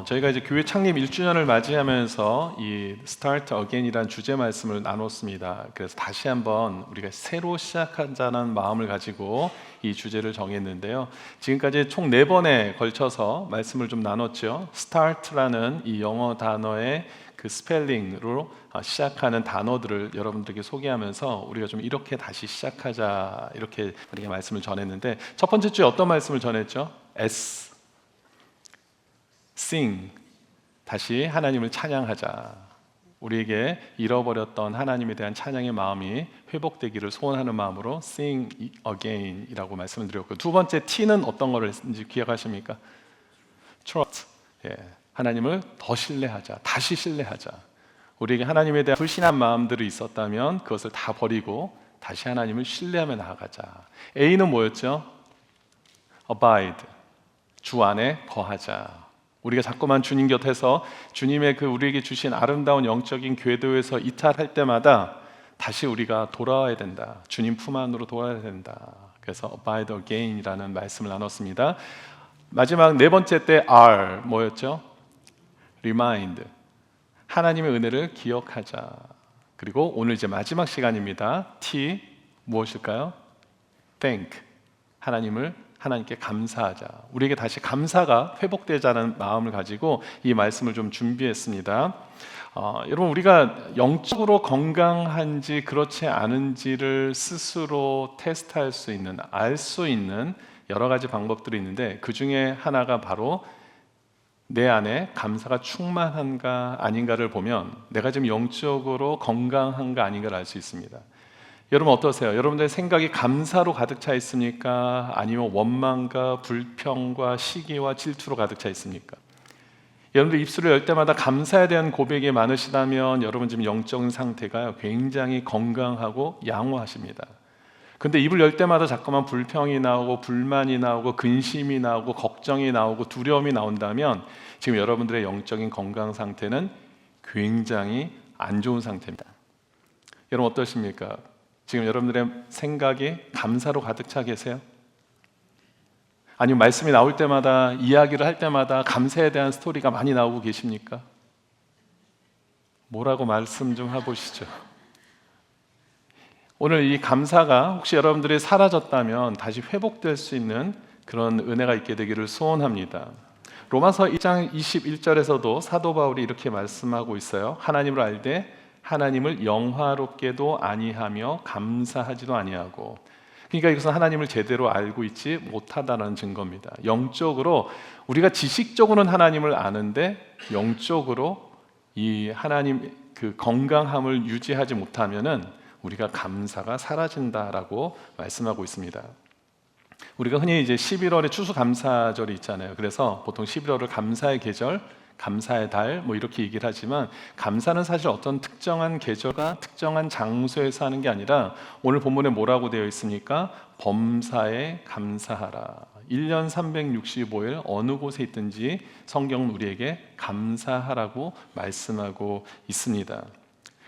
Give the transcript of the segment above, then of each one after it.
저희가 이제 교회 창립 1주년을 맞이하면서 이 Start Again이라는 주제 말씀을 나눴습니다. 그래서 다시 한번 우리가 새로 시작하자는 마음을 가지고 이 주제를 정했는데요. 지금까지 총 4번에 걸쳐서 말씀을 좀 나눴죠. Start라는 이 영어 단어의 그 스펠링으로 시작하는 단어들을 여러분들에게 소개하면서 우리가 좀 이렇게 다시 시작하자 이렇게 우리가 말씀을 전했는데, 첫 번째 주에 어떤 말씀을 전했죠? Sing, 다시 하나님을 찬양하자. 우리에게 잃어버렸던 하나님에 대한 찬양의 마음이 회복되기를 소원하는 마음으로 Sing again 이라고 말씀을 드렸고, 두 번째 T는 어떤 거를 했는지 기억하십니까? Trust, 하나님을 더 신뢰하자, 다시 신뢰하자. 우리에게 하나님에 대한 불신한 마음들이 있었다면 그것을 다 버리고 다시 하나님을 신뢰하며 나아가자. A는 뭐였죠? Abide, 주 안에 거하자. 우리가 자꾸만 주님 곁에서 주님의 그 우리에게 주신 아름다운 영적인 궤도에서 이탈할 때마다 다시 우리가 돌아와야 된다. 주님 품 안으로 돌아와야 된다. 그래서 Abide again이라는 말씀을 나눴습니다. 마지막 4번째 때 R 뭐였죠? Remind, 하나님의 은혜를 기억하자. 그리고 오늘 이제 마지막 시간입니다. T 무엇일까요? Thank, 하나님께 감사하자. 우리에게 다시 감사가 회복되자는 마음을 가지고 이 말씀을 좀 준비했습니다. 여러분, 우리가 영적으로 건강한지 그렇지 않은지를 스스로 테스트할 수 있는, 알 수 있는 여러 가지 방법들이 있는데, 그 중에 하나가 바로 내 안에 감사가 충만한가 아닌가를 보면 내가 지금 영적으로 건강한가 아닌가를 알 수 있습니다. 여러분 어떠세요? 여러분들의 생각이 감사로 가득 차 있습니까? 아니면 원망과 불평과 시기와 질투로 가득 차 있습니까? 여러분들 입술을 열 때마다 감사에 대한 고백이 많으시다면 여러분 지금 영적인 상태가 굉장히 건강하고 양호하십니다. 근데 입을 열 때마다 자꾸만 불평이 나오고 불만이 나오고 근심이 나오고 걱정이 나오고 두려움이 나온다면 지금 여러분들의 영적인 건강 상태는 굉장히 안 좋은 상태입니다. 여러분 어떠십니까? 지금 여러분들의 생각이 감사로 가득 차 계세요? 아니면 말씀이 나올 때마다, 이야기를 할 때마다 감사에 대한 스토리가 많이 나오고 계십니까? 뭐라고 말씀 좀 해보시죠. 오늘 이 감사가 혹시 여러분들이 사라졌다면 다시 회복될 수 있는 그런 은혜가 있게 되기를 소원합니다. 로마서 1장 21절에서도 사도 바울이 이렇게 말씀하고 있어요. 하나님을 알되 하나님을 영화롭게도 아니하며 감사하지도 아니하고. 그러니까 이것은 하나님을 제대로 알고 있지 못하다는 증거입니다. 영적으로 우리가 지식적으로는 하나님을 아는데 영적으로 이 하나님 그 건강함을 유지하지 못하면은 우리가 감사가 사라진다라고 말씀하고 있습니다. 우리가 흔히 이제 11월에 추수감사절이 있잖아요. 그래서 보통 11월을 감사의 계절, 감사의 달 뭐 이렇게 얘기를 하지만, 감사는 사실 어떤 특정한 계절과 특정한 장소에서 하는 게 아니라 오늘 본문에 뭐라고 되어 있습니까? 범사에 감사하라. 1년 365일 어느 곳에 있든지 성경은 우리에게 감사하라고 말씀하고 있습니다.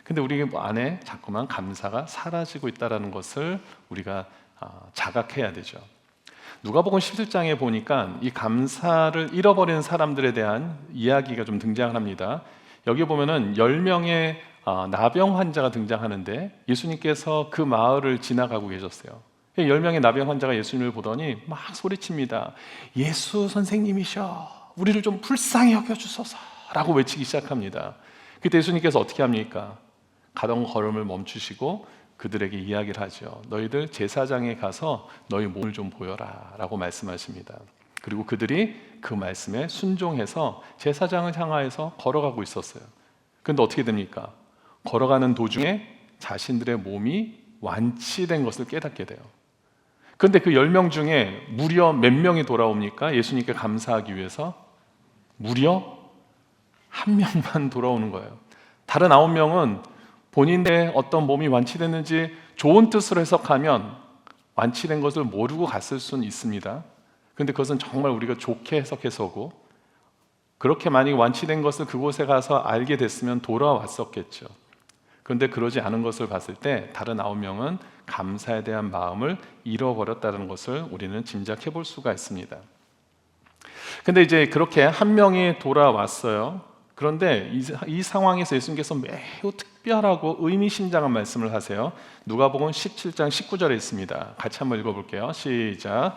근데 우리 안에 자꾸만 감사가 사라지고 있다는 것을 우리가 자각해야 되죠. 누가복음 17장에 보니까 이 감사를 잃어버리는 사람들에 대한 이야기가 좀 등장합니다. 여기 보면은 10명의 나병 환자가 등장하는데 예수님께서 그 마을을 지나가고 계셨어요. 10명의 나병 환자가 예수님을 보더니 막 소리칩니다. 예수 선생님이셔, 우리를 좀 불쌍히 여겨주소서 라고 외치기 시작합니다. 그때 예수님께서 어떻게 합니까? 가던 걸음을 멈추시고 그들에게 이야기를 하죠. 너희들 제사장에 가서 너희 몸을 좀 보여라 라고 말씀하십니다. 그리고 그들이 그 말씀에 순종해서 제사장을 향하여서 걸어가고 있었어요. 그런데 어떻게 됩니까? 걸어가는 도중에 자신들의 몸이 완치된 것을 깨닫게 돼요. 그런데 그 10명 중에 무려 몇 명이 돌아옵니까? 예수님께 감사하기 위해서 무려 1명만 돌아오는 거예요. 다른 9명은 본인의 어떤 몸이 완치됐는지 좋은 뜻으로 해석하면 완치된 것을 모르고 갔을 수는 있습니다. 그런데 그것은 정말 우리가 좋게 해석해서고, 그렇게 만약에 완치된 것을 그곳에 가서 알게 됐으면 돌아왔었겠죠. 그런데 그러지 않은 것을 봤을 때 다른 9명은 감사에 대한 마음을 잃어버렸다는 것을 우리는 짐작해 볼 수가 있습니다. 근데 이제 그렇게 한 명이 돌아왔어요. 그런데 이 상황에서 예수님께서 매우 특별하고 의미심장한 말씀을 하세요. 누가복음 17장 19절에 있습니다. 같이 한번 읽어볼게요. 시작.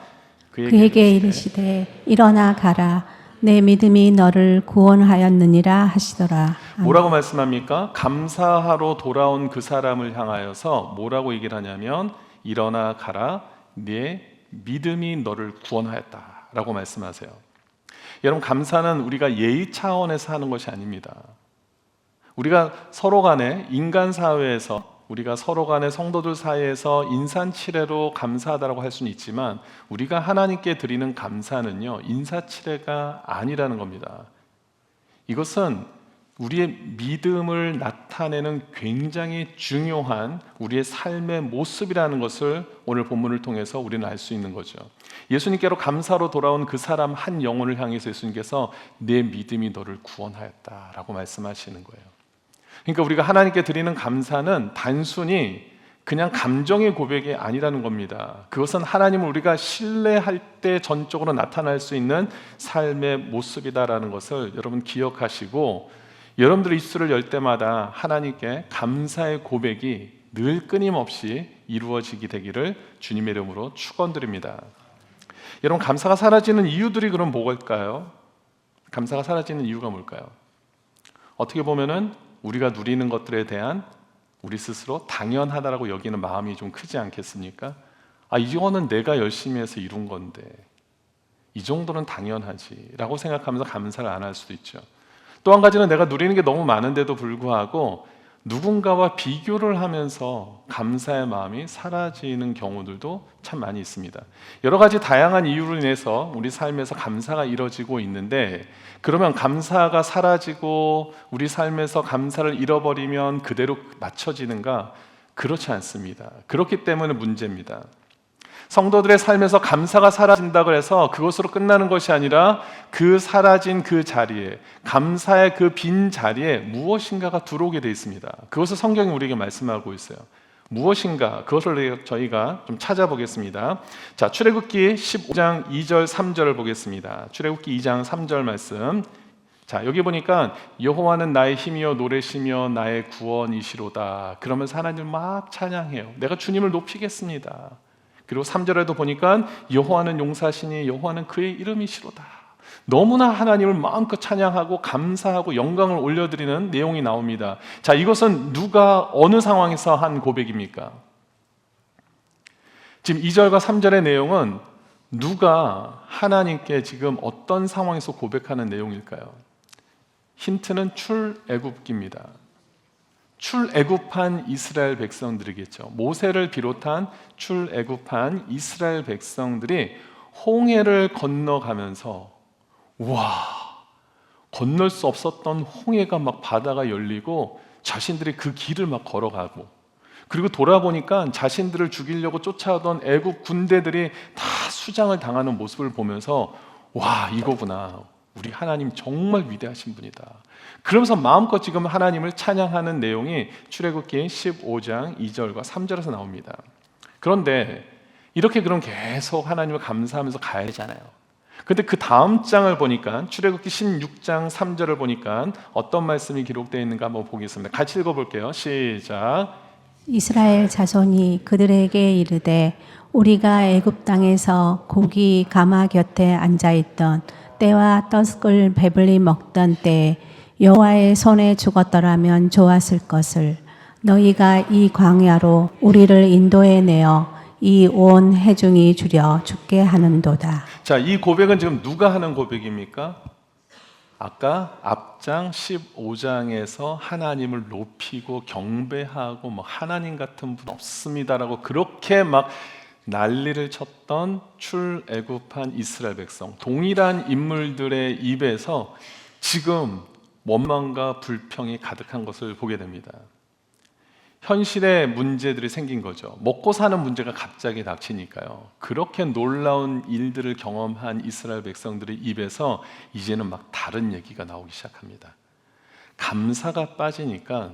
그에게 이르시되 일어나 가라 내 믿음이 너를 구원하였느니라 하시더라. 뭐라고 말씀합니까? 감사하러 돌아온 그 사람을 향하여서 뭐라고 얘기를 하냐면 일어나 가라 네 믿음이 너를 구원하였다 라고 말씀하세요. 여러분, 감사는 우리가 예의 차원에서 하는 것이 아닙니다. 우리가 서로 간에 인간 사회에서 우리가 서로 간에 성도들 사이에서 인산치레로 감사하다라고 할 수는 있지만 우리가 하나님께 드리는 감사는요 인사치레가 아니라는 겁니다. 이것은 우리의 믿음을 나타내는 굉장히 중요한 우리의 삶의 모습이라는 것을 오늘 본문을 통해서 우리는 알 수 있는 거죠. 예수님께로 감사로 돌아온 그 사람 한 영혼을 향해서 예수님께서 내 믿음이 너를 구원하였다라고 말씀하시는 거예요. 그러니까 우리가 하나님께 드리는 감사는 단순히 그냥 감정의 고백이 아니라는 겁니다. 그것은 하나님을 우리가 신뢰할 때 전적으로 나타날 수 있는 삶의 모습이다라는 것을 여러분 기억하시고 여러분들의 입술을 열 때마다 하나님께 감사의 고백이 늘 끊임없이 이루어지게 되기를 주님의 이름으로 축원드립니다. 여러분, 감사가 사라지는 이유들이 그럼 뭘까요? 감사가 사라지는 이유가 뭘까요? 어떻게 보면은 우리가 누리는 것들에 대한 우리 스스로 당연하다라고 여기는 마음이 좀 크지 않겠습니까? 이거는 내가 열심히 해서 이룬 건데 이 정도는 당연하지 라고 생각하면서 감사를 안 할 수도 있죠. 또 한 가지는 내가 누리는 게 너무 많은데도 불구하고 누군가와 비교를 하면서 감사의 마음이 사라지는 경우들도 참 많이 있습니다. 여러 가지 다양한 이유로 인해서 우리 삶에서 감사가 이루어지고 있는데 그러면 감사가 사라지고 우리 삶에서 감사를 잃어버리면 그대로 맞춰지는가? 그렇지 않습니다. 그렇기 때문에 문제입니다. 성도들의 삶에서 감사가 사라진다고 해서 그것으로 끝나는 것이 아니라 그 사라진 그 자리에, 감사의 그 빈 자리에 무엇인가가 들어오게 되어 있습니다. 그것을 성경이 우리에게 말씀하고 있어요. 무엇인가? 그것을 저희가 좀 찾아보겠습니다. 자, 출애굽기 15장 2절 3절을 보겠습니다. 출애굽기 2장 3절 말씀. 자, 여기 보니까 여호와는 나의 힘이요 노래시며 나의 구원이시로다. 그러면서 하나님을 막 찬양해요. 내가 주님을 높이겠습니다. 그리고 3절에도 보니까 여호와는 용사시니 여호와는 그의 이름이시로다. 너무나 하나님을 마음껏 찬양하고 감사하고 영광을 올려드리는 내용이 나옵니다. 자, 이것은 누가 어느 상황에서 한 고백입니까? 지금 2절과 3절의 내용은 누가 하나님께 지금 어떤 상황에서 고백하는 내용일까요? 힌트는 출애굽기입니다. 출애굽한 이스라엘 백성들이겠죠. 모세를 비롯한 출애굽한 이스라엘 백성들이 홍해를 건너가면서 와, 건널 수 없었던 홍해가 막 바다가 열리고 자신들이 그 길을 막 걸어가고 그리고 돌아보니까 자신들을 죽이려고 쫓아오던 애국 군대들이 다 수장을 당하는 모습을 보면서 와, 이거구나. 우리 하나님 정말 위대하신 분이다. 그러면서 마음껏 지금 하나님을 찬양하는 내용이 출애굽기 15장 2절과 3절에서 나옵니다. 그런데 이렇게 그럼 계속 하나님을 감사하면서 가야 되잖아요. 근데 그 다음 장을 보니까 출애굽기 16장 3절을 보니까 어떤 말씀이 기록되어 있는가 한번 보겠습니다. 같이 읽어볼게요. 시작. 이스라엘 자손이 그들에게 이르되 우리가 애굽 땅에서 고기 가마 곁에 앉아 있던 때와 떡을 배불리 먹던 때에 여호와의 손에 죽었더라면 좋았을 것을 너희가 이 광야로 우리를 인도해 내어 이 온 회중이 주려 죽게 하는도다. 자, 이 고백은 지금 누가 하는 고백입니까? 아까 앞장 15장에서 하나님을 높이고 경배하고 뭐 하나님 같은 분 없습니다라고 그렇게 막 난리를 쳤던 출애굽한 이스라엘 백성, 동일한 인물들의 입에서 지금 원망과 불평이 가득한 것을 보게 됩니다. 현실의 문제들이 생긴 거죠. 먹고 사는 문제가 갑자기 닥치니까요. 그렇게 놀라운 일들을 경험한 이스라엘 백성들의 입에서 이제는 막 다른 얘기가 나오기 시작합니다. 감사가 빠지니까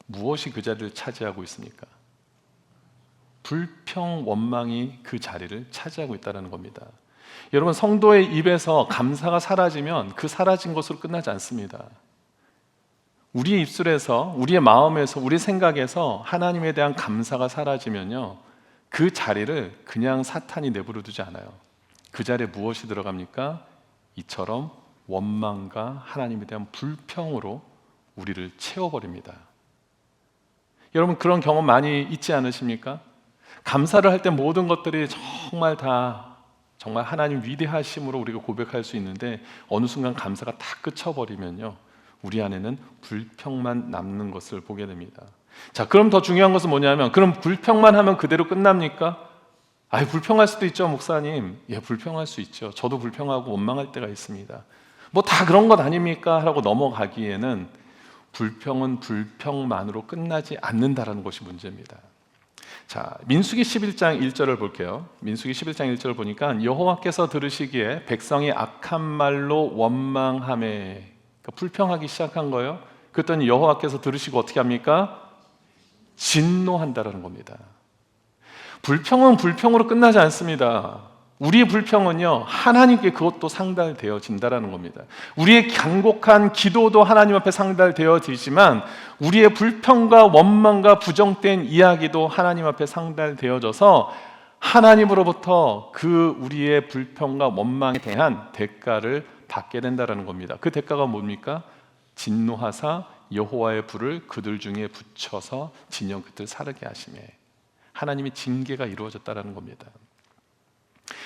무엇이 그 자리를 차지하고 있습니까? 불평, 원망이 그 자리를 차지하고 있다는 겁니다. 여러분, 성도의 입에서 감사가 사라지면 그 사라진 것으로 끝나지 않습니다. 우리의 입술에서, 우리의 마음에서, 우리의 생각에서 하나님에 대한 감사가 사라지면요, 그 자리를 그냥 사탄이 내버려 두지 않아요. 그 자리에 무엇이 들어갑니까? 이처럼 원망과 하나님에 대한 불평으로 우리를 채워버립니다. 여러분, 그런 경험 많이 있지 않으십니까? 감사를 할 때 모든 것들이 정말 다 정말 하나님 위대하심으로 우리가 고백할 수 있는데, 어느 순간 감사가 다 그쳐버리면요, 우리 안에는 불평만 남는 것을 보게 됩니다. 자, 그럼 더 중요한 것은 뭐냐면, 그럼 불평만 하면 그대로 끝납니까? 불평할 수도 있죠, 목사님. 예, 불평할 수 있죠. 저도 불평하고 원망할 때가 있습니다. 뭐 다 그런 것 아닙니까? 하고 넘어가기에는 불평은 불평만으로 끝나지 않는다라는 것이 문제입니다. 자, 민수기 11장 1절을 볼게요. 민수기 11장 1절을 보니까 여호와께서 들으시기에 백성이 악한 말로 원망하매, 그러니까 불평하기 시작한 거예요. 그랬더니 여호와께서 들으시고 어떻게 합니까? 진노한다라는 겁니다. 불평은 불평으로 끝나지 않습니다. 우리의 불평은요, 하나님께 그것도 상달되어진다라는 겁니다. 우리의 간곡한 기도도 하나님 앞에 상달되어지지만, 우리의 불평과 원망과 부정된 이야기도 하나님 앞에 상달되어져서 하나님으로부터 그 우리의 불평과 원망에 대한 대가를 받게 된다라는 겁니다. 그 대가가 뭡니까? 진노하사 여호와의 불을 그들 중에 붙여서 진영 끝을 사르게 하시매, 하나님의 징계가 이루어졌다라는 겁니다.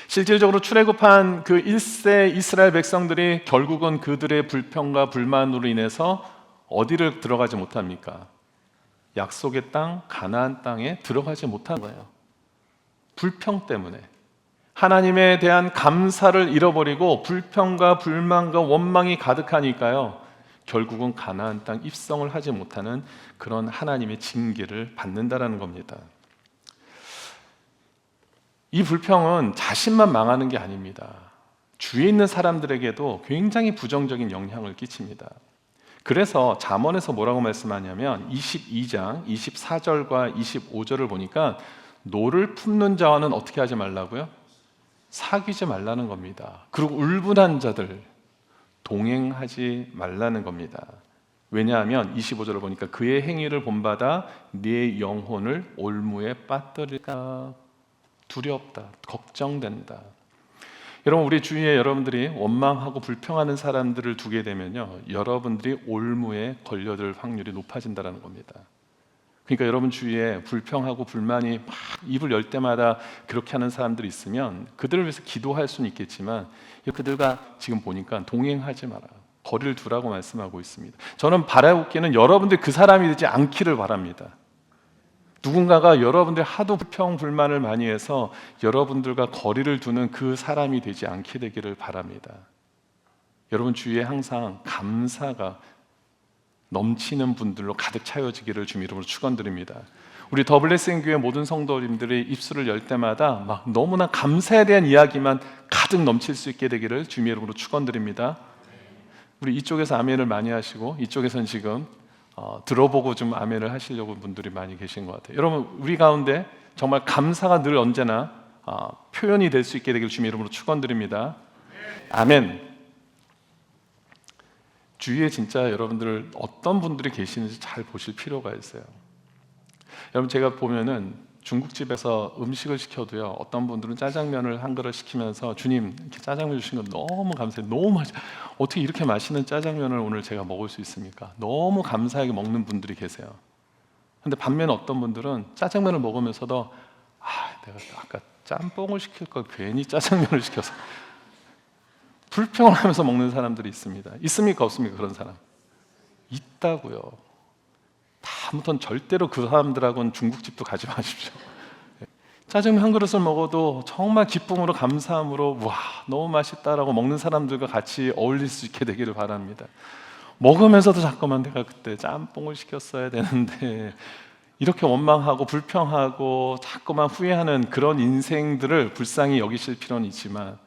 실질적으로 출애굽한 그 1세 이스라엘 백성들이 결국은 그들의 불평과 불만으로 인해서 어디를 들어가지 못합니까? 약속의 땅, 가나안 땅에 들어가지 못한 거예요. 불평 때문에. 하나님에 대한 감사를 잃어버리고 불평과 불만과 원망이 가득하니까요, 결국은 가나안 땅 입성을 하지 못하는 그런 하나님의 징계를 받는다라는 겁니다. 이 불평은 자신만 망하는 게 아닙니다. 주위에 있는 사람들에게도 굉장히 부정적인 영향을 끼칩니다. 그래서 잠언에서 뭐라고 말씀하냐면 22장 24절과 25절을 보니까 노를 품는 자와는 어떻게 하지 말라고요? 사귀지 말라는 겁니다. 그리고 울분한 자들 동행하지 말라는 겁니다. 왜냐하면 25절을 보니까 그의 행위를 본받아 네 영혼을 올무에 빠뜨릴까 두렵다, 걱정된다. 여러분, 우리 주위에 여러분들이 원망하고 불평하는 사람들을 두게 되면요, 여러분들이 올무에 걸려들 확률이 높아진다는 겁니다. 그러니까 여러분 주위에 불평하고 불만이 막 입을 열 때마다 그렇게 하는 사람들이 있으면 그들을 위해서 기도할 수는 있겠지만, 그들과 지금 보니까 동행하지 마라, 거리를 두라고 말씀하고 있습니다. 저는 바라옵기는 여러분들이 그 사람이 되지 않기를 바랍니다. 누군가가 여러분들 하도 불평 불만을 많이 해서 여러분들과 거리를 두는 그 사람이 되지 않게 되기를 바랍니다. 여러분 주위에 항상 감사가 넘치는 분들로 가득 차여지기를 주님 이름으로 축원드립니다. 우리 더 블레싱 교회 모든 성도님들이 입술을 열 때마다 막 너무나 감사에 대한 이야기만 가득 넘칠 수 있게 되기를 주님 이름으로 축원드립니다. 우리 이쪽에서 아멘을 많이 하시고 이쪽에서는 지금 들어보고 좀 아멘을 하시려고 분들이 많이 계신 것 같아요. 여러분, 우리 가운데 정말 감사가 늘 언제나 표현이 될 수 있게 되길 주님 이름으로 축원드립니다. 아멘. 주위에 진짜 여러분들 어떤 분들이 계시는지 잘 보실 필요가 있어요. 여러분, 제가 보면은 중국집에서 음식을 시켜도요, 어떤 분들은 짜장면을 한 그릇 시키면서 주님 이렇게 짜장면 주신 거 너무 감사해요. 너무 어떻게 이렇게 맛있는 짜장면을 오늘 제가 먹을 수 있습니까? 너무 감사하게 먹는 분들이 계세요. 근데 반면에 어떤 분들은 짜장면을 먹으면서도 내가 아까 짬뽕을 시킬 걸 괜히 짜장면을 시켜서 불평을 하면서 먹는 사람들이 있습니다. 있습니까? 없습니까? 그런 사람 있다고요. 아무튼 절대로 그 사람들하고는 중국집도 가지 마십시오. 짜장면 한 그릇을 먹어도 정말 기쁨으로 감사함으로 와 너무 맛있다라고 먹는 사람들과 같이 어울릴 수 있게 되기를 바랍니다. 먹으면서도 자꾸만 내가 그때 짬뽕을 시켰어야 되는데 이렇게 원망하고 불평하고 자꾸만 후회하는 그런 인생들을 불쌍히 여기실 필요는 있지만,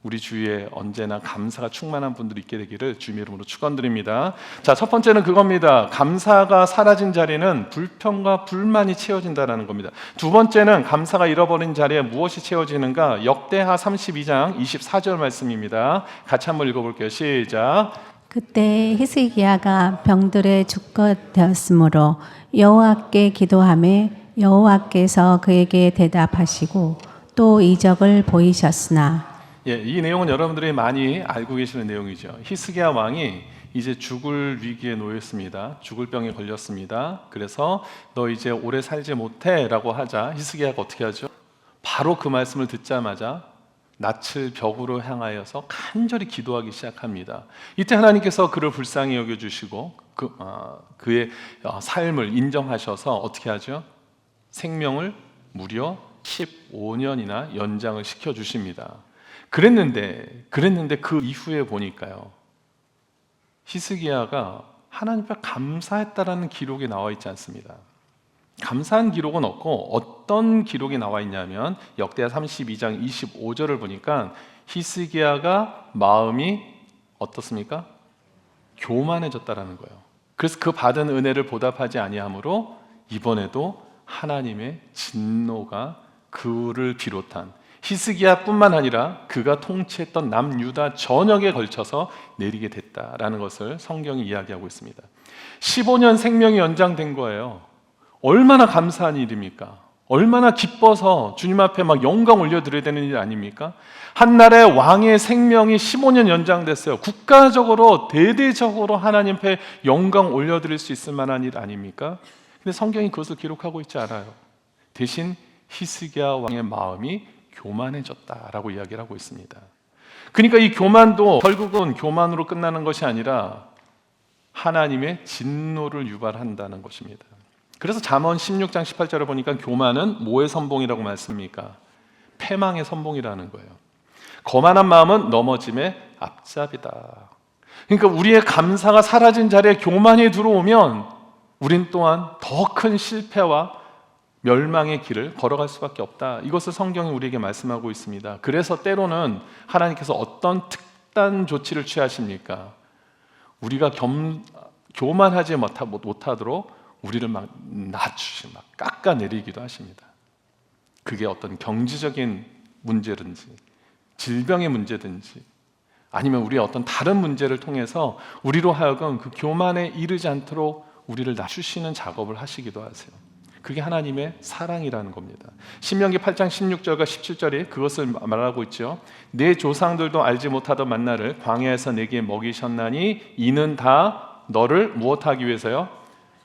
우리 주위에 언제나 감사가 충만한 분들이 있게 되기를 주님의 이름으로 축원드립니다. 자, 첫 번째는 그겁니다. 감사가 사라진 자리는 불평과 불만이 채워진다는 겁니다. 두 번째는 감사가 잃어버린 자리에 무엇이 채워지는가? 역대하 32장 24절 말씀입니다. 같이 한번 읽어볼게요. 시작. 그때 히스기야가 병들에 죽게 되었으므로 여호와께 기도하매 여호와께서 그에게 대답하시고 또 이적을 보이셨으나 예, 이 내용은 여러분들이 많이 알고 계시는 내용이죠. 히스기야 왕이 이제 죽을 위기에 놓였습니다. 죽을 병에 걸렸습니다. 그래서 너 이제 오래 살지 못해라고 하자 히스기야가 어떻게 하죠? 바로 그 말씀을 듣자마자 낯을 벽으로 향하여서 간절히 기도하기 시작합니다. 이때 하나님께서 그를 불쌍히 여겨주시고 그의 삶을 인정하셔서 어떻게 하죠? 생명을 무려 15년이나 연장을 시켜주십니다. 그랬는데 그 이후에 보니까요, 히스기야가 하나님 앞에 감사했다라는 기록이 나와 있지 않습니다. 감사한 기록은 없고 어떤 기록이 나와 있냐면 역대하 32장 25절을 보니까 히스기야가 마음이 어떻습니까? 교만해졌다라는 거예요. 그래서 그 받은 은혜를 보답하지 아니하므로 이번에도 하나님의 진노가 그를 비롯한 히스기야뿐만 아니라 그가 통치했던 남유다 전역에 걸쳐서 내리게 됐다라는 것을 성경이 이야기하고 있습니다. 15년 생명이 연장된 거예요. 얼마나 감사한 일입니까? 얼마나 기뻐서 주님 앞에 막 영광 올려드려야 되는 일 아닙니까? 한나라의 왕의 생명이 15년 연장됐어요. 국가적으로 대대적으로 하나님 앞에 영광 올려드릴 수 있을 만한 일 아닙니까? 근데 성경이 그것을 기록하고 있지 않아요. 대신 히스기야 왕의 마음이 교만해졌다라고 이야기를 하고 있습니다. 그러니까 이 교만도 결국은 교만으로 끝나는 것이 아니라 하나님의 진노를 유발한다는 것입니다. 그래서 잠언 16장 18절을 보니까 교만은 뭐의 선봉이라고 말씀입니까? 패망의 선봉이라는 거예요. 거만한 마음은 넘어짐의 앞잡이다. 그러니까 우리의 감사가 사라진 자리에 교만이 들어오면 우린 또한 더 큰 실패와 멸망의 길을 걸어갈 수밖에 없다. 이것을 성경이 우리에게 말씀하고 있습니다. 그래서 때로는 하나님께서 어떤 특단 조치를 취하십니까? 우리가 교만하지 못하도록 우리를 막 낮추시, 막 깎아내리기도 하십니다. 그게 어떤 경제적인 문제든지 질병의 문제든지 아니면 우리의 어떤 다른 문제를 통해서 우리로 하여금 그 교만에 이르지 않도록 우리를 낮추시는 작업을 하시기도 하세요. 그게 하나님의 사랑이라는 겁니다. 신명기 8장 16절과 17절이 그것을 말하고 있죠. 내 조상들도 알지 못하던 만나를 광야에서 내게 먹이셨나니 이는 다 너를 무엇하기 위해서요?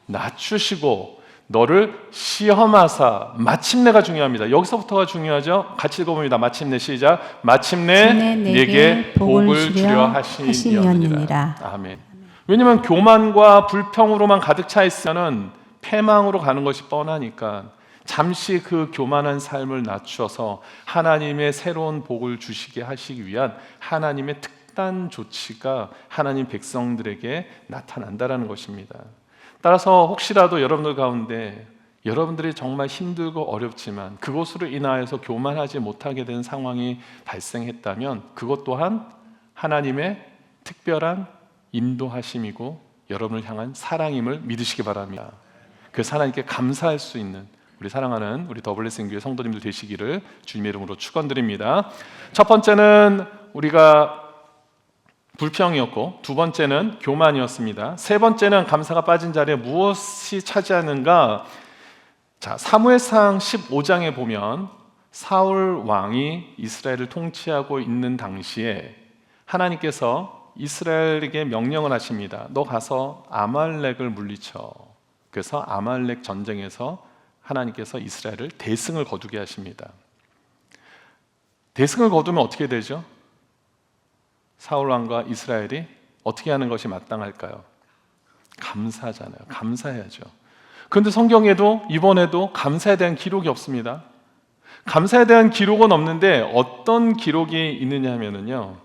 낮추시고 너를 시험하사 마침내가 중요합니다. 여기서부터가 중요하죠. 같이 읽어봅니다. 마침내 시작. 마침내 내게 복을 주려 하시니라. 아멘. 왜냐하면 교만과 불평으로만 가득 차 있으면 패망으로 가는 것이 뻔하니까 잠시 그 교만한 삶을 낮추어서 하나님의 새로운 복을 주시게 하시기 위한 하나님의 특단 조치가 하나님 백성들에게 나타난다라는 것입니다. 따라서 혹시라도 여러분들 가운데 여러분들이 정말 힘들고 어렵지만 그것으로 인하여서 교만하지 못하게 된 상황이 발생했다면 그것 또한 하나님의 특별한 인도하심이고 여러분을 향한 사랑임을 믿으시기 바랍니다. 그래서 하나님께 감사할 수 있는 우리 사랑하는 우리 더블레싱 교회 성도님들 되시기를 주님의 이름으로 축원드립니다. 첫 번째는 우리가 불평이었고 두 번째는 교만이었습니다. 세 번째는 감사가 빠진 자리에 무엇이 차지하는가? 자, 사무엘상 15장에 보면 사울 왕이 이스라엘을 통치하고 있는 당시에 하나님께서 이스라엘에게 명령을 하십니다. 너 가서 아말렉을 물리쳐. 그래서 아말렉 전쟁에서 하나님께서 이스라엘을 대승을 거두게 하십니다. 대승을 거두면 어떻게 되죠? 사울 왕과 이스라엘이 어떻게 하는 것이 마땅할까요? 감사하잖아요. 감사해야죠. 그런데 성경에도 이번에도 감사에 대한 기록이 없습니다. 감사에 대한 기록은 없는데 어떤 기록이 있느냐 하면요,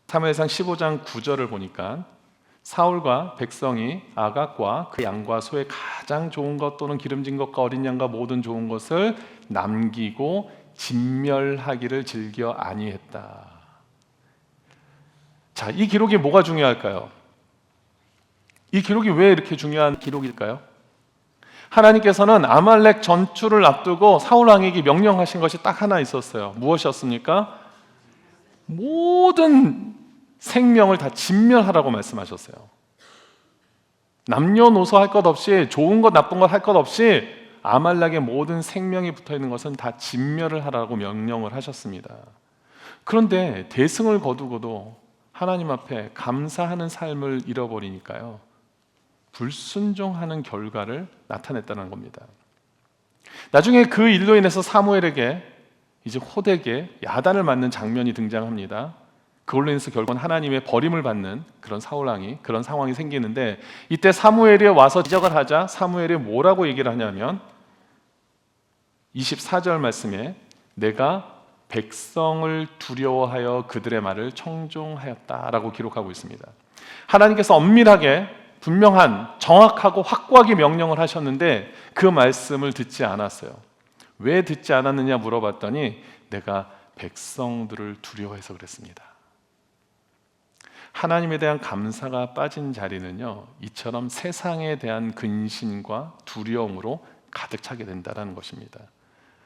사무엘상 15장 9절을 보니까 사울과 백성이 아각과 그 양과 소의 가장 좋은 것 또는 기름진 것과 어린 양과 모든 좋은 것을 남기고 진멸하기를 즐겨 아니했다. 자, 이 기록이 뭐가 중요할까요? 이 기록이 왜 이렇게 중요한 기록일까요? 하나님께서는 아말렉 전투를 앞두고 사울 왕에게 명령하신 것이 딱 하나 있었어요. 무엇이었습니까? 모든 생명을 다 진멸하라고 말씀하셨어요. 남녀노소 할 것 없이, 좋은 것 나쁜 것 할 것 없이 아말렉의 모든 생명이 붙어있는 것은 다 진멸을 하라고 명령을 하셨습니다. 그런데 대승을 거두고도 하나님 앞에 감사하는 삶을 잃어버리니까요, 불순종하는 결과를 나타냈다는 겁니다. 나중에 그 일로 인해서 사무엘에게 이제 호되게 야단을 맞는 장면이 등장합니다. 그걸로 인해서 결국은 하나님의 버림을 받는 그런 사울왕이, 그런 상황이 생기는데, 이때 사무엘이 와서 지적을 하자 사무엘이 뭐라고 얘기를 하냐면 24절 말씀에 내가 백성을 두려워하여 그들의 말을 청종하였다라고 기록하고 있습니다. 하나님께서 엄밀하게 분명한, 정확하고 확고하게 명령을 하셨는데 그 말씀을 듣지 않았어요. 왜 듣지 않았느냐 물어봤더니 내가 백성들을 두려워해서 그랬습니다. 하나님에 대한 감사가 빠진 자리는요, 이처럼 세상에 대한 근심과 두려움으로 가득 차게 된다는 것입니다.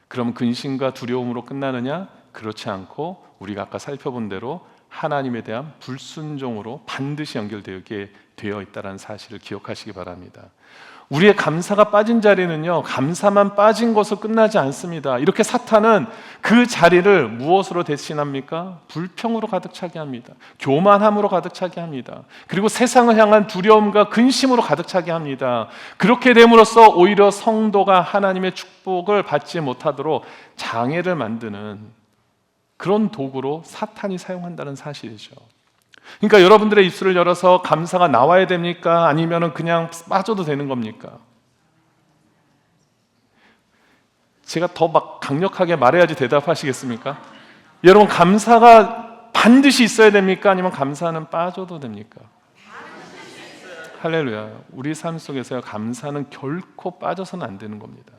그럼 근심과 두려움으로 끝나느냐? 그렇지 않고 우리가 아까 살펴본 대로 하나님에 대한 불순종으로 반드시 연결되게 되어 있다는 사실을 기억하시기 바랍니다. 우리의 감사가 빠진 자리는요, 감사만 빠진 것으로 끝나지 않습니다. 이렇게 사탄은 그 자리를 무엇으로 대신합니까? 불평으로 가득 차게 합니다. 교만함으로 가득 차게 합니다. 그리고 세상을 향한 두려움과 근심으로 가득 차게 합니다. 그렇게 됨으로써 오히려 성도가 하나님의 축복을 받지 못하도록 장애를 만드는 그런 도구로 사탄이 사용한다는 사실이죠. 그러니까 여러분들의 입술을 열어서 감사가 나와야 됩니까? 아니면 그냥 빠져도 되는 겁니까? 제가 더 막 강력하게 말해야지 대답하시겠습니까? 여러분, 감사가 반드시 있어야 됩니까? 아니면 감사는 빠져도 됩니까? 할렐루야. 우리 삶 속에서 감사는 결코 빠져서는 안 되는 겁니다.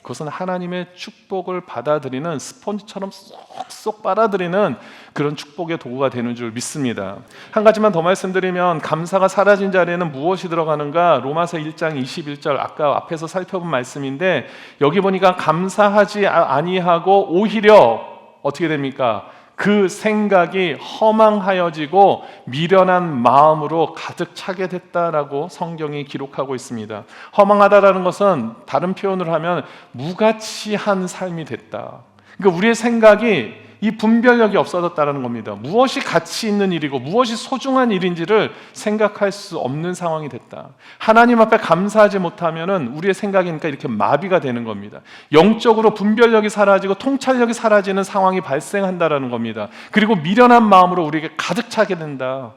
그것은 하나님의 축복을 받아들이는 스펀지처럼 쏙쏙 빨아들이는 그런 축복의 도구가 되는 줄 믿습니다. 한 가지만 더 말씀드리면, 감사가 사라진 자리에는 무엇이 들어가는가? 로마서 1장 21절, 아까 앞에서 살펴본 말씀인데, 여기 보니까 감사하지 아니하고 오히려 어떻게 됩니까? 그 생각이 허망하여지고 미련한 마음으로 가득 차게 됐다라고 성경이 기록하고 있습니다. 허망하다라는 것은 다른 표현을 하면 무가치한 삶이 됐다. 그러니까 우리의 생각이 이 분별력이 없어졌다는 겁니다. 무엇이 가치 있는 일이고 무엇이 소중한 일인지를 생각할 수 없는 상황이 됐다. 하나님 앞에 감사하지 못하면 우리의 생각이니까 이렇게 마비가 되는 겁니다. 영적으로 분별력이 사라지고 통찰력이 사라지는 상황이 발생한다는 겁니다. 그리고 미련한 마음으로 우리에게 가득 차게 된다.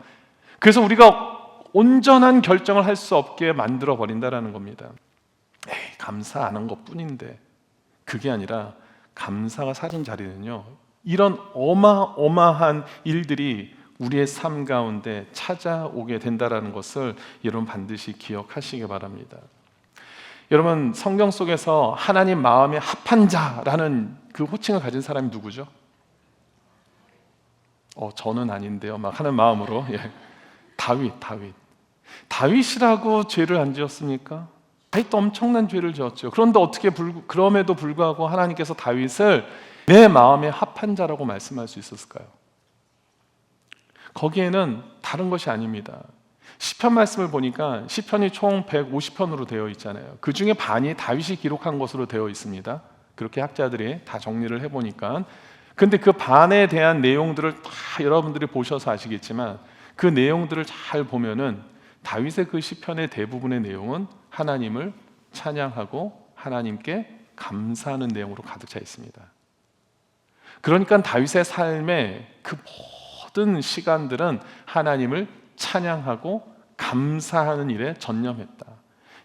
그래서 우리가 온전한 결정을 할 수 없게 만들어 버린다는 겁니다. 감사 안 한 것뿐인데, 그게 아니라 감사가 사라진 자리는요, 이런 어마어마한 일들이 우리의 삶 가운데 찾아오게 된다는 것을 여러분 반드시 기억하시기 바랍니다. 여러분, 성경 속에서 하나님 마음에 합한 자라는 그 호칭을 가진 사람이 누구죠? 저는 아닌데요 막 하는 마음으로, 다윗이라고 죄를 안 지었습니까? 다윗도 엄청난 죄를 지었죠. 그런데 그럼에도 불구하고 하나님께서 다윗을 내 마음에 합한 자라고 말씀할 수 있었을까요? 거기에는 다른 것이 아닙니다. 시편 말씀을 보니까 시편이 총 150편으로 되어 있잖아요. 그 중에 반이 다윗이 기록한 것으로 되어 있습니다. 그렇게 학자들이 다 정리를 해보니까. 근데 그 반에 대한 내용들을 다 여러분들이 보셔서 아시겠지만, 그 내용들을 잘 보면은 다윗의 그 시편의 대부분의 내용은 하나님을 찬양하고 하나님께 감사하는 내용으로 가득 차 있습니다. 그러니까 다윗의 삶의 그 모든 시간들은 하나님을 찬양하고 감사하는 일에 전념했다.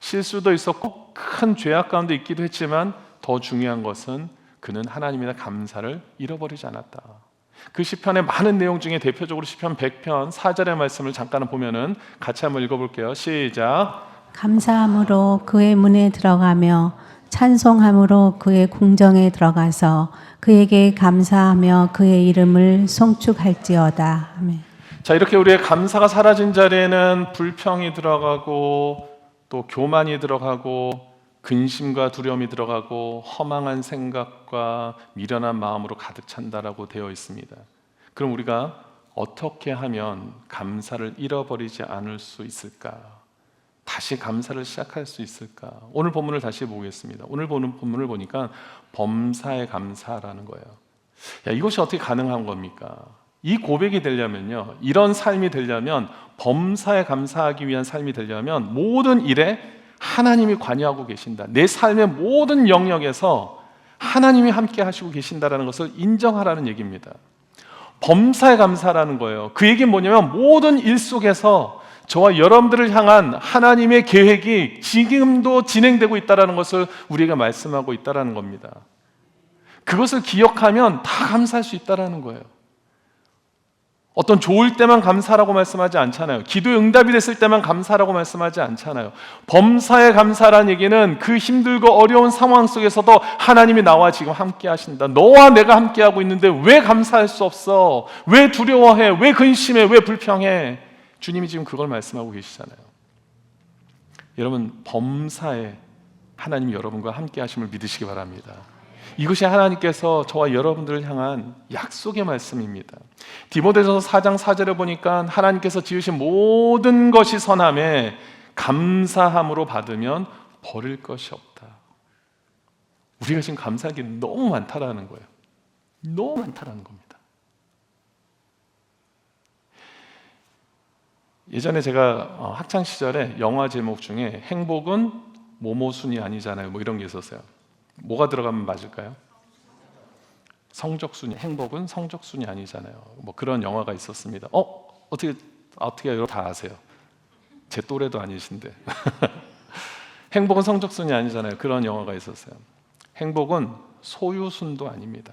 실수도 있었고 큰 죄악 가운데 있기도 했지만 더 중요한 것은 그는 하나님에 대한 감사를 잃어버리지 않았다. 그 시편의 많은 내용 중에 대표적으로 시편 100편 4절의 말씀을 잠깐 보면은 같이 한번 읽어볼게요. 시작. 감사함으로 그의 문에 들어가며 찬송함으로 그의 궁정에 들어가서 그에게 감사하며 그의 이름을 송축할지어다. 아멘. 자, 이렇게 우리의 감사가 사라진 자리에는 불평이 들어가고 또 교만이 들어가고 근심과 두려움이 들어가고 허망한 생각과 미련한 마음으로 가득 찬다라고 되어 있습니다. 그럼 우리가 어떻게 하면 감사를 잃어버리지 않을 수 있을까? 다시 감사를 시작할 수 있을까? 오늘 본문을 다시 보겠습니다. 오늘 보는 본문을 보니까 범사에 감사라는 거예요. 야, 이것이 어떻게 가능한 겁니까? 이 고백이 되려면요, 이런 삶이 되려면, 범사에 감사하기 위한 삶이 되려면 모든 일에 하나님이 관여하고 계신다. 내 삶의 모든 영역에서 하나님이 함께 하시고 계신다라는 것을 인정하라는 얘기입니다. 범사에 감사라는 거예요. 그 얘기는 뭐냐면 모든 일 속에서 저와 여러분들을 향한 하나님의 계획이 지금도 진행되고 있다는 것을 우리가 말씀하고 있다는 겁니다. 그것을 기억하면 다 감사할 수 있다는 거예요. 어떤 좋을 때만 감사라고 말씀하지 않잖아요. 기도의 응답이 됐을 때만 감사라고 말씀하지 않잖아요. 범사에 감사라는 얘기는 그 힘들고 어려운 상황 속에서도 하나님이 나와 지금 함께 하신다. 너와 내가 함께 하고 있는데 왜 감사할 수 없어? 왜 두려워해? 왜 근심해? 왜 불평해? 주님이 지금 그걸 말씀하고 계시잖아요. 여러분, 범사에 하나님이 여러분과 함께 하심을 믿으시기 바랍니다. 이것이 하나님께서 저와 여러분들을 향한 약속의 말씀입니다. 디모데전서 4장 4절에 보니까 하나님께서 지으신 모든 것이 선함에 감사함으로 받으면 버릴 것이 없다. 우리가 지금 감사할 게 너무 많다라는 거예요. 너무 많다라는 겁니다. 예전에 제가 학창 시절에 영화 제목 중에 행복은 모모순이 아니잖아요, 뭐 이런 게 있었어요. 뭐가 들어가면 맞을까요? 성적순이, 행복은 성적순이 아니잖아요. 뭐 그런 영화가 있었습니다. 어떻게 여러분 다 아세요? 제 또래도 아니신데. 행복은 성적순이 아니잖아요. 그런 영화가 있었어요. 행복은 소유순도 아닙니다.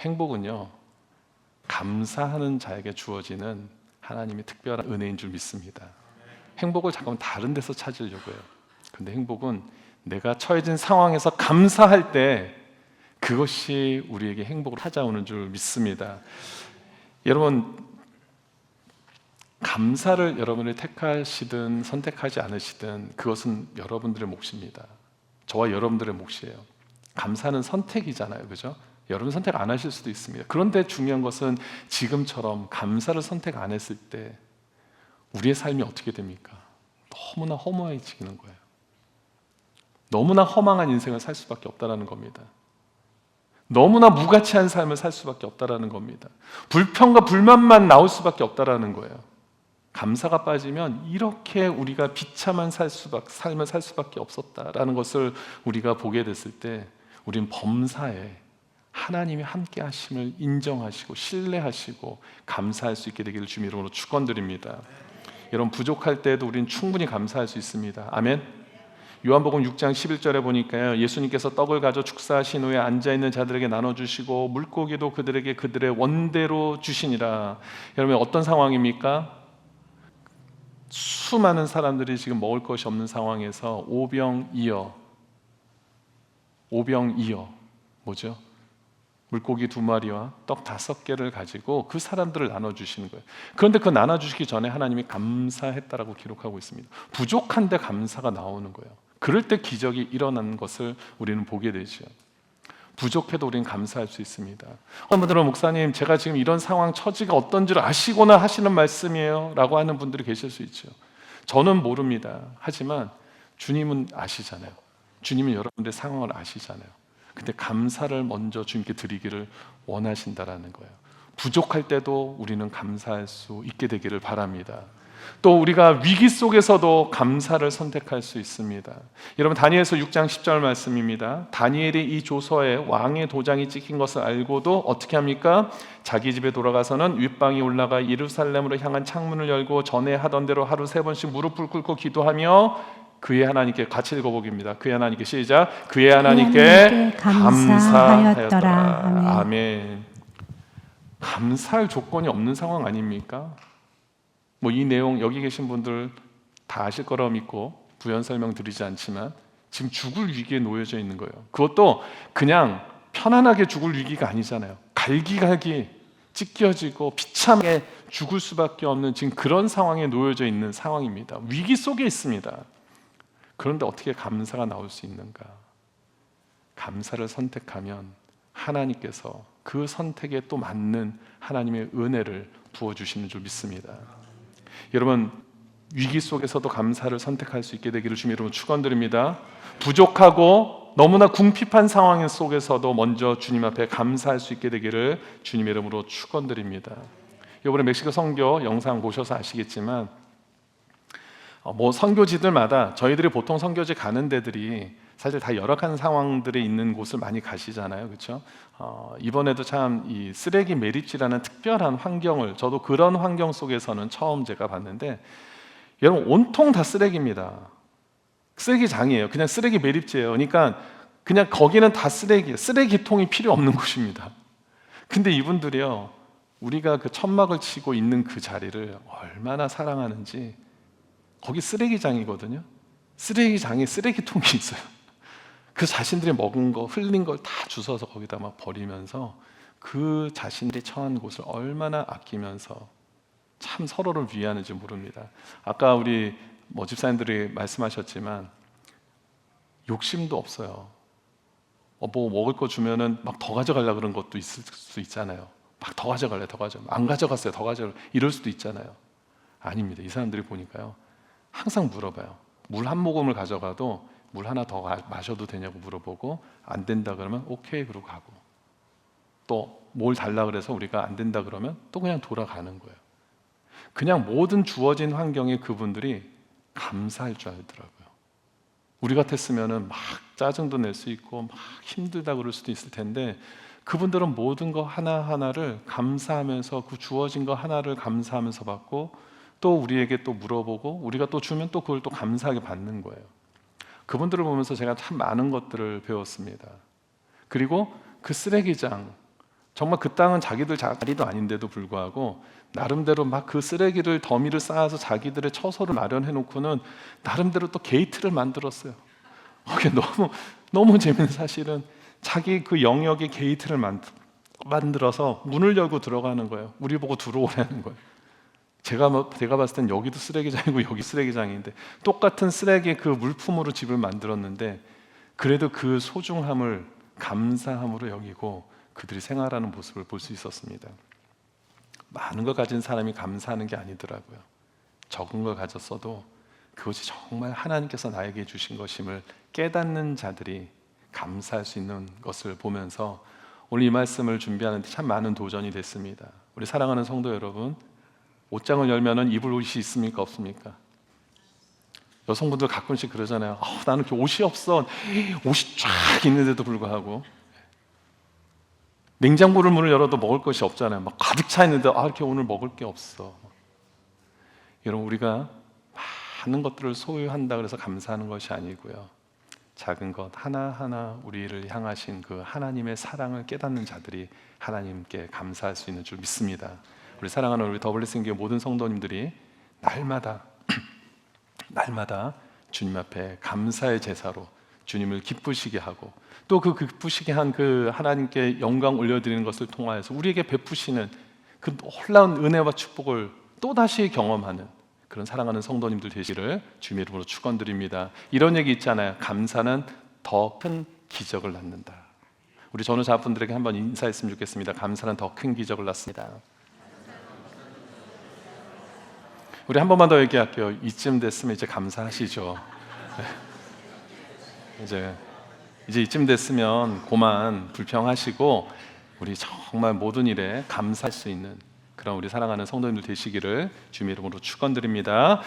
행복은요, 감사하는 자에게 주어지는 하나님의 특별한 은혜인 줄 믿습니다. 행복을 잠깐 다른 데서 찾으려고 해요. 근데 행복은 내가 처해진 상황에서 감사할 때 그것이 우리에게 행복을 찾아오는 줄 믿습니다. 여러분, 감사를 여러분이 택하시든 선택하지 않으시든 그것은 여러분들의 몫입니다. 저와 여러분들의 몫이에요. 감사는 선택이잖아요, 그죠? 여러분 선택 안 하실 수도 있습니다. 그런데 중요한 것은 지금처럼 감사를 선택 안 했을 때 우리의 삶이 어떻게 됩니까? 너무나 허무해지는 거예요. 너무나 허망한 인생을 살 수밖에 없다는 겁니다. 너무나 무가치한 삶을 살 수밖에 없다는 겁니다. 불평과 불만만 나올 수밖에 없다는 거예요. 감사가 빠지면 이렇게 우리가 비참한 삶을 살 수밖에 없었다라는 것을 우리가 보게 됐을 때 우리는 범사에 하나님이 함께 하심을 인정하시고 신뢰하시고 감사할 수 있게 되기를 주님 이름으로 축원드립니다. 여러분, 부족할 때도 우리는 충분히 감사할 수 있습니다. 아멘. 요한복음 6장 11절에 보니까요, 예수님께서 떡을 가져 축사하신 후에 앉아있는 자들에게 나눠주시고 물고기도 그들에게 그들의 원대로 주시니라. 여러분, 어떤 상황입니까? 수많은 사람들이 지금 먹을 것이 없는 상황에서 오병이어 뭐죠? 물고기 2마리와 떡 5개를 가지고 그 사람들을 나눠주시는 거예요. 그런데 그 나눠주시기 전에 하나님이 감사했다라고 기록하고 있습니다. 부족한데 감사가 나오는 거예요. 그럴 때 기적이 일어나는 것을 우리는 보게 되죠. 부족해도 우리는 감사할 수 있습니다. 어떤 분들은 목사님, 제가 지금 이런 상황 처지가 어떤 줄 아시고나 하시는 말씀이에요 라고 하는 분들이 계실 수 있죠. 저는 모릅니다. 하지만 주님은 아시잖아요. 주님은 여러분들의 상황을 아시잖아요. 근데 감사를 먼저 주님께 드리기를 원하신다라는 거예요. 부족할 때도 우리는 감사할 수 있게 되기를 바랍니다. 또 우리가 위기 속에서도 감사를 선택할 수 있습니다. 여러분, 다니엘서 6장 10절 말씀입니다. 다니엘이 이 조서에 왕의 도장이 찍힌 것을 알고도 어떻게 합니까? 자기 집에 돌아가서는 윗방에 올라가 예루살렘으로 향한 창문을 열고 전에 하던 대로 하루 3번씩 무릎을 꿇고 기도하며 그의 하나님께, 같이 읽어보기입니다. 그의 하나님께, 시작. 그의 하나님께 감사하였더라. 아멘. 감사할 조건이 없는 상황 아닙니까? 뭐 이 내용 여기 계신 분들 다 아실 거라고 믿고 부연 설명 드리지 않지만 지금 죽을 위기에 놓여져 있는 거예요. 그것도 그냥 편안하게 죽을 위기가 아니잖아요. 갈기갈기 찢겨지고 비참하게 죽을 수밖에 없는 지금 그런 상황에 놓여져 있는 상황입니다. 위기 속에 있습니다. 그런데 어떻게 감사가 나올 수 있는가? 감사를 선택하면 하나님께서 그 선택에 또 맞는 하나님의 은혜를 부어주시는 줄 믿습니다. 여러분, 위기 속에서도 감사를 선택할 수 있게 되기를 주님 여러분 축원드립니다. 부족하고 너무나 궁핍한 상황 속에서도 먼저 주님 앞에 감사할 수 있게 되기를 주님의 이름으로 축원드립니다. 이번에 멕시코 선교 영상 보셔서 아시겠지만 선교지들마다 저희들이 보통 선교지 가는 데들이 사실 다 열악한 상황들에 있는 곳을 많이 가시잖아요, 그렇죠? 이번에도 참 이 쓰레기 매립지라는 특별한 환경을 저도 그런 환경 속에서는 처음 제가 봤는데 여러분 온통 다 쓰레기입니다. 쓰레기장이에요. 그냥 쓰레기 매립지예요. 그러니까 그냥 거기는 다 쓰레기예요. 쓰레기통이 필요 없는 곳입니다. 근데 이분들이요, 우리가 그 천막을 치고 있는 그 자리를 얼마나 사랑하는지. 거기 쓰레기장이거든요. 쓰레기장에 쓰레기통이 있어요. 그 자신들이 먹은 거, 흘린 걸 다 주워서 거기다 막 버리면서 그 자신들이 처한 곳을 얼마나 아끼면서 참 서로를 위하는지 모릅니다. 아까 우리 집사님들이 말씀하셨지만 욕심도 없어요. 뭐 먹을 거 주면은 막 더 가져가려고 그런 것도 있을 수 있잖아요. 막 더 가져갈래, 더 가져. 안 가져갔어요, 더 가져갈래. 이럴 수도 있잖아요. 아닙니다. 이 사람들이 보니까요, 항상 물어봐요. 물 한 모금을 가져가도 물 하나 더 마셔도 되냐고 물어보고 안 된다 그러면 오케이 그러고 가고, 또 뭘 달라 그래서 우리가 안 된다 그러면 또 그냥 돌아가는 거예요. 그냥 모든 주어진 환경에 그분들이 감사할 줄 알더라고요. 우리 같았으면은 막 짜증도 낼 수 있고 막 힘들다 그럴 수도 있을 텐데 그분들은 모든 거 하나하나를 감사하면서 그 주어진 거 하나를 감사하면서 받고 또 우리에게 또 물어보고 우리가 또 주면 또 그걸 또 감사하게 받는 거예요. 그분들을 보면서 제가 참 많은 것들을 배웠습니다. 그리고 그 쓰레기장, 정말 그 땅은 자기들 자리도 아닌데도 불구하고 나름대로 막 그 쓰레기를 더미를 쌓아서 자기들의 처소를 마련해 놓고는 나름대로 또 게이트를 만들었어요. 그게 너무 재밌는 사실은 자기 그 영역의 게이트를 만들어서 문을 열고 들어가는 거예요. 우리 보고 들어오라는 거예요. 제가 봤을 땐 여기도 쓰레기장이고 여기 쓰레기장인데 똑같은 쓰레기 그 물품으로 집을 만들었는데 그래도 그 소중함을 감사함으로 여기고 그들이 생활하는 모습을 볼 수 있었습니다. 많은 걸 가진 사람이 감사하는 게 아니더라고요. 적은 걸 가졌어도 그것이 정말 하나님께서 나에게 주신 것임을 깨닫는 자들이 감사할 수 있는 것을 보면서 오늘 이 말씀을 준비하는데 참 많은 도전이 됐습니다. 우리 사랑하는 성도 여러분, 옷장을 열면은 입을 옷이 있습니까, 없습니까? 여성분들 가끔씩 그러잖아요. 나는 이렇게 옷이 없어. 옷이 쫙 있는데도 불구하고 냉장고를 문을 열어도 먹을 것이 없잖아요. 막 가득 차 있는데 이렇게 오늘 먹을 게 없어. 여러분, 우리가 많은 것들을 소유한다 그래서 감사하는 것이 아니고요, 작은 것 하나하나 우리를 향하신 그 하나님의 사랑을 깨닫는 자들이 하나님께 감사할 수 있는 줄 믿습니다. 우리 사랑하는 우리 더블레싱교회 모든 성도님들이 날마다 주님 앞에 감사의 제사로 주님을 기쁘시게 하고 또 그 기쁘시게 한 그 하나님께 영광 올려드리는 것을 통하여서 우리에게 베푸시는 그 놀라운 은혜와 축복을 또다시 경험하는 그런 사랑하는 성도님들 되시기를 주님의 이름으로 축원드립니다. 이런 얘기 있잖아요. 감사는 더 큰 기적을 낳는다. 우리 전우자분들에게 한번 인사했으면 좋겠습니다. 감사는 더 큰 기적을 낳습니다. 우리 한 번만 더 얘기할게요. 이쯤 됐으면 이제 감사하시죠. 이제 이쯤 됐으면 그만 불평하시고 우리 정말 모든 일에 감사할 수 있는 그런 우리 사랑하는 성도님들 되시기를 주님의 이름으로 축원드립니다.